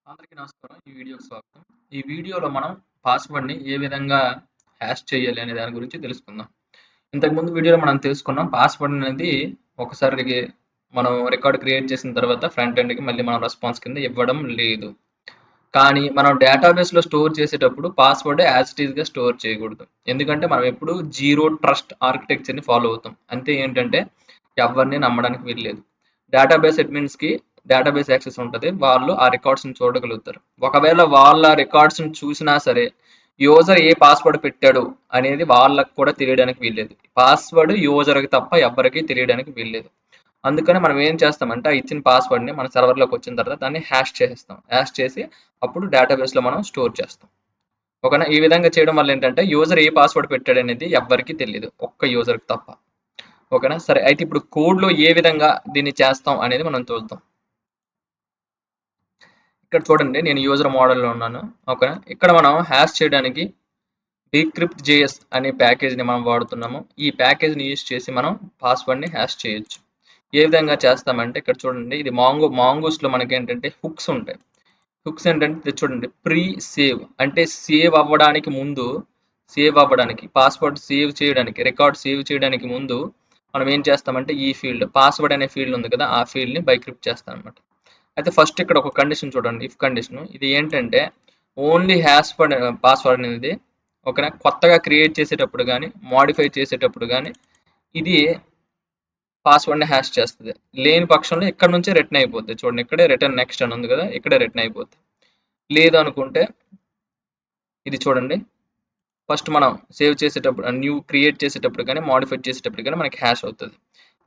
అందరికీ నమస్కారం. ఈ వీడియోకి స్వాగతం. ఈ వీడియోలో మనం పాస్వర్డ్‌ని ఏ విధంగా హ్యాష్ చేయాలి అనే దాని గురించి తెలుసుకుందాం. ఇంతకుముందు వీడియోలో మనం తెలుసుకున్నాం పాస్వర్డ్ అనేది ఒకసారికి మనం రికార్డ్ క్రియేట్ చేసిన తర్వాత ఫ్రంట్ ఎండ్‌కి మళ్ళీ మనం రెస్పాన్స్ కింద ఇవ్వడం లేదు. కానీ మనం డేటాబేస్‌లో స్టోర్ చేసేటప్పుడు పాస్వర్డ్ యాజ్ ఇట్ ఈస్‌గా స్టోర్ చేయకూడదు. ఎందుకంటే మనం ఎప్పుడు జీరో ట్రస్ట్ ఆర్కిటెక్చర్‌ని ఫాలో అవుతాం. అంతే ఏంటంటే ఎవరిని నమ్మడానికి వీల్లేదు. డేటాబేస్ అడ్మిన్స్‌కి డేటాబేస్ యాక్సెస్ ఉంటది. వాళ్ళు ఆ రికార్డ్స్‌ని చూడగలుగుతారు. ఒకవేళ వాళ్ళ రికార్డ్స్‌ని చూసినా సరే, యూజర్ ఏ పాస్వర్డ్ పెట్టాడు అనేది వాళ్ళకి కూడా తెలియడానికి వీల్లేదు. పాస్వర్డ్ యూజర్‌కి తప్ప ఎవ్వరికీ తెలియడానికి వీల్లేదు. అందుకని మనం ఏం చేస్తామంటే ఆ ఇచ్చిన పాస్వర్డ్‌ని మన సర్వర్‌లోకి వచ్చిన తర్వాత దాన్ని హ్యాష్ చేసేస్తాం. హ్యాష్ చేసి అప్పుడు డేటాబేస్‌లో మనం స్టోర్ చేస్తాం. ఓకేనా? ఈ విధంగా చేయడం వల్ల ఏంటంటే యూజర్ ఏ పాస్వర్డ్ పెట్టాడనేది ఎవ్వరికీ తెలీదు. ఒక్క యూజర్‌కి తప్ప. ఓకేనా? సరే అయితే ఇప్పుడు కోడ్‌లో ఏ విధంగా దీన్ని చేస్తాం అనేది మనం చూద్దాం. ఇక్కడ చూడండి నేను యూజర్ మోడల్‌లో ఉన్నాను. ఓకేనా? ఇక్కడ మనం హ్యాష్ చేయడానికి డీక్రిప్ట్ జేఎస్ అనే ప్యాకేజ్‌ని మనం వాడుతున్నాము. ఈ ప్యాకేజ్‌ని యూజ్ చేసి మనం పాస్వర్డ్‌ని హ్యాష్ చేయొచ్చు. ఏ విధంగా చేస్తామంటే ఇక్కడ చూడండి ఇది మాంగూస్‌లో మనకేంటంటే హుక్స్ ఉంటాయి. హుక్స్ ఏంటంటే ఇది చూడండి ప్రీ సేవ్ అంటే సేవ్ అవ్వడానికి పాస్వర్డ్ సేవ్ చేయడానికి రికార్డ్ సేవ్ చేయడానికి ముందు మనం ఏం చేస్తామంటే ఈ ఫీల్డ్ పాస్వర్డ్ అనే ఫీల్డ్ ఉంది కదా ఆ ఫీల్డ్‌ని బైక్రిప్ట్ చేస్తాం అనమాట. అయితే ఫస్ట్ ఇక్కడ ఒక కండిషన్ చూడండి ఇఫ్ కండిషన్ ఇది ఏంటంటే ఓన్లీ పాస్వర్డ్ అనేది ఓకేనా కొత్తగా క్రియేట్ చేసేటప్పుడు కానీ మోడిఫై చేసేటప్పుడు కానీ ఇది పాస్వర్డ్ని హ్యాష్ చేస్తుంది లేని పక్షంలో ఇక్కడ నుంచే రిటర్న్ అయిపోద్ది చూడండి ఇక్కడే రిటర్న్ నెక్స్ట్ అని ఉంది కదా ఇక్కడే రిటర్న్ అయిపోద్ది లేదు అనుకుంటే ఇది చూడండి ఫస్ట్ మనం సేవ్ చేసేటప్పుడు న్యూ క్రియేట్ చేసేటప్పుడు కానీ మాడిఫై చేసేటప్పుడు కానీ మనకి హ్యాష్ అవుతుంది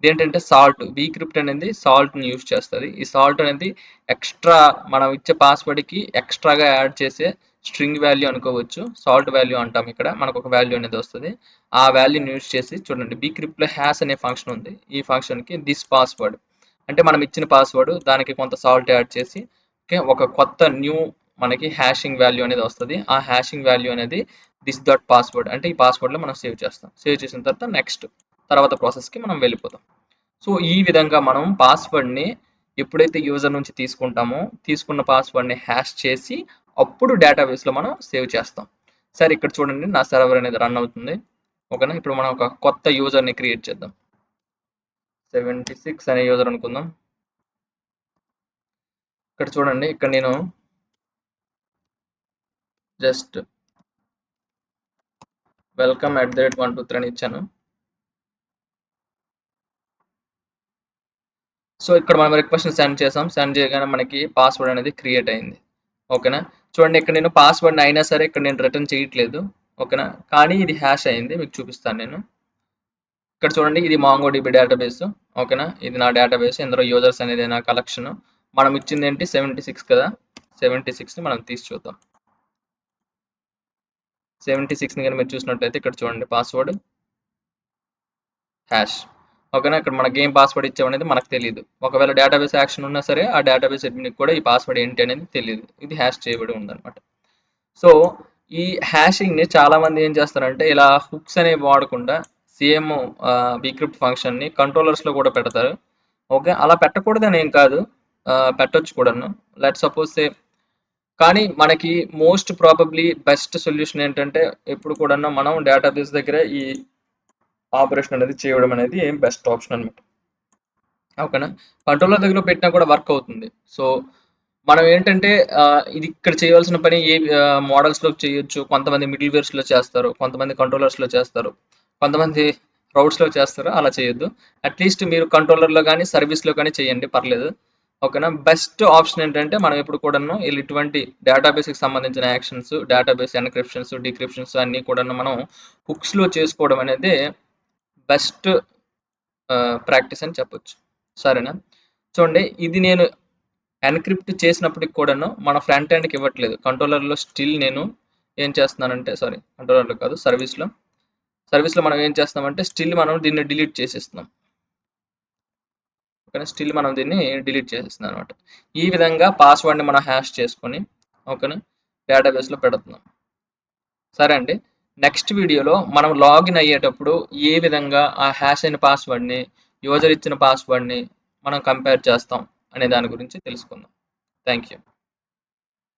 ఇదేంటంటే సాల్ట్ బీక్రిప్ట్ అనేది సాల్ట్ని యూజ్ చేస్తుంది ఈ సాల్ట్ అనేది ఎక్స్ట్రా మనం ఇచ్చే పాస్వర్డ్కి ఎక్స్ట్రాగా యాడ్ చేసే స్ట్రింగ్ వాల్యూ అనుకోవచ్చు సాల్ట్ వాల్యూ అంటాం ఇక్కడ మనకు ఒక వాల్యూ అనేది వస్తుంది ఆ వాల్యూని యూజ్ చేసి చూడండి బీక్రిప్ట్లో హ్యాష్ అనే ఫంక్షన్ ఉంది ఈ ఫంక్షన్కి దిస్ పాస్వర్డ్ అంటే మనం ఇచ్చిన పాస్వర్డ్ దానికి కొంత సాల్ట్ యాడ్ చేసి ఓకే ఒక కొత్త న్యూ మనకి హ్యాషింగ్ వాల్యూ అనేది వస్తుంది ఆ హ్యాషింగ్ వాల్యూ అనేది దిస్ డాట్ పాస్వర్డ్ అంటే ఈ పాస్వర్డ్లో మనం సేవ్ చేస్తాం సేవ్ చేసిన తర్వాత నెక్స్ట్ తర్వాత ప్రాసెస్కి మనం వెళ్ళిపోతాం సో ఈ విధంగా మనం పాస్వర్డ్ని ఎప్పుడైతే యూజర్ నుంచి తీసుకుంటామో తీసుకున్న పాస్వర్డ్ని హ్యాష్ చేసి అప్పుడు డేటాబేస్లో మనం సేవ్ చేస్తాం సరే ఇక్కడ చూడండి నా సర్వర్ అనేది రన్ అవుతుంది ఓకేనా ఇప్పుడు మనం ఒక కొత్త యూజర్ని క్రియేట్ చేద్దాం 76 అనే యూజర్ అనుకుందాం ఇక్కడ చూడండి ఇక్కడ నేను జస్ట్ welcome@123 అని ఇచ్చాను సో ఇక్కడ మనం రిక్వెస్ట్ సెండ్ చేసాం సెండ్ చేయగానే మనకి పాస్వర్డ్ అనేది క్రియేట్ అయింది ఓకేనా చూడండి ఇక్కడ నేను పాస్వర్డ్ అయినా సరే ఇక్కడ నేను రిటర్న్ చేయట్లేదు ఓకేనా కానీ ఇది హ్యాష్ అయింది మీకు చూపిస్తాను నేను ఇక్కడ చూడండి ఇది మాంగోడిబి డేటాబేస్ ఓకేనా ఇది నా డేటాబేస్ ఇందులో యూజర్స్ అనేది నా కలెక్షన్ మనం ఇచ్చింది ఏంటి 76 కదా 76ని మనం తీసి చూద్దాం 76ని కానీ మీరు చూసినట్లయితే ఇక్కడ చూడండి పాస్వర్డ్ హ్యాష్ ఓకేనా ఇక్కడ మనకి ఏం పాస్వర్డ్ ఇచ్చామనేది మనకు తెలియదు ఒకవేళ డేటాబేస్ యాక్షన్ ఉన్నా సరే ఆ డేటాబేస్ అడ్మిన్కి కూడా ఈ పాస్వర్డ్ ఏంటి అనేది తెలియదు ఇది హ్యాష్ చేయబడి ఉందన్నమాట సో ఈ హ్యాషింగ్ని చాలామంది ఏం చేస్తారంటే ఇలా హుక్స్ అనేవి వాడకుండా సేమ్ బీక్రిప్ట్ ఫంక్షన్ని కంట్రోలర్స్లో కూడా పెడతారు ఓకే అలా పెట్టకూడదని ఏం కాదు పెట్టొచ్చు కూడాను లెట్ సపోజ్ సే కానీ మనకి మోస్ట్ ప్రాబబ్లీ బెస్ట్ సొల్యూషన్ ఏంటంటే ఎప్పుడు కూడా మనం డేటాబేస్ దగ్గర ఈ ఆపరేషన్ అనేది చేయడం అనేది బెస్ట్ ఆప్షన్ అనమాట ఓకేనా కంట్రోలర్ దగ్గర పెట్టినా కూడా వర్క్ అవుతుంది సో మనం ఏంటంటే ఇది ఇక్కడ చేయాల్సిన పని ఏ మోడల్స్లో చేయొచ్చు కొంతమంది మిడిల్ వేర్స్లో చేస్తారు కొంతమంది కంట్రోలర్స్లో చేస్తారు కొంతమంది రౌట్స్లో చేస్తారు అలా చేయొద్దు అట్లీస్ట్ మీరు కంట్రోలర్లో కానీ సర్వీస్లో కానీ చేయండి పర్లేదు ఓకేనా బెస్ట్ ఆప్షన్ ఏంటంటే మనం ఎప్పుడు కూడాను ఇటువంటి డేటాబేస్కి సంబంధించిన యాక్షన్స్ డేటాబేస్ ఎన్క్రిప్షన్స్ డిక్రిప్షన్స్ అన్నీ కూడా మనం హుక్స్లో చేసుకోవడం అనేది బెస్ట్ ప్రాక్టీస్ అని చెప్పొచ్చు సరేనా చూడండి ఇది నేను ఎన్క్రిప్ట్ చేసినప్పటికి కూడాను మన ఫ్రంట్ ఎండ్కి ఇవ్వట్లేదు కంట్రోలర్లో స్టిల్ నేను ఏం చేస్తున్నానంటే సారీ కంట్రోలర్లో కాదు సర్వీస్లో మనం ఏం చేస్తామంటే స్టిల్ మనం దీన్ని డిలీట్ చేసేస్తున్నాం ఓకేనా స్టిల్ మనం దీన్ని డిలీట్ చేసేస్తున్నాం అనమాట ఈ విధంగా పాస్వర్డ్ని మనం హ్యాష్ చేసుకొని ఓకేనా డేటాబేస్లో పెడుతున్నాం సరే అండి నెక్స్ట్ వీడియోలో మనం లాగిన్ అయ్యేటప్పుడు ఏ విధంగా ఆ హ్యాష్ అయిన పాస్వర్డ్ని యూజర్ ఇచ్చిన పాస్వర్డ్ని మనం కంపేర్ చేస్తాం అనే దాని గురించి తెలుసుకుందాం థ్యాంక్ యూ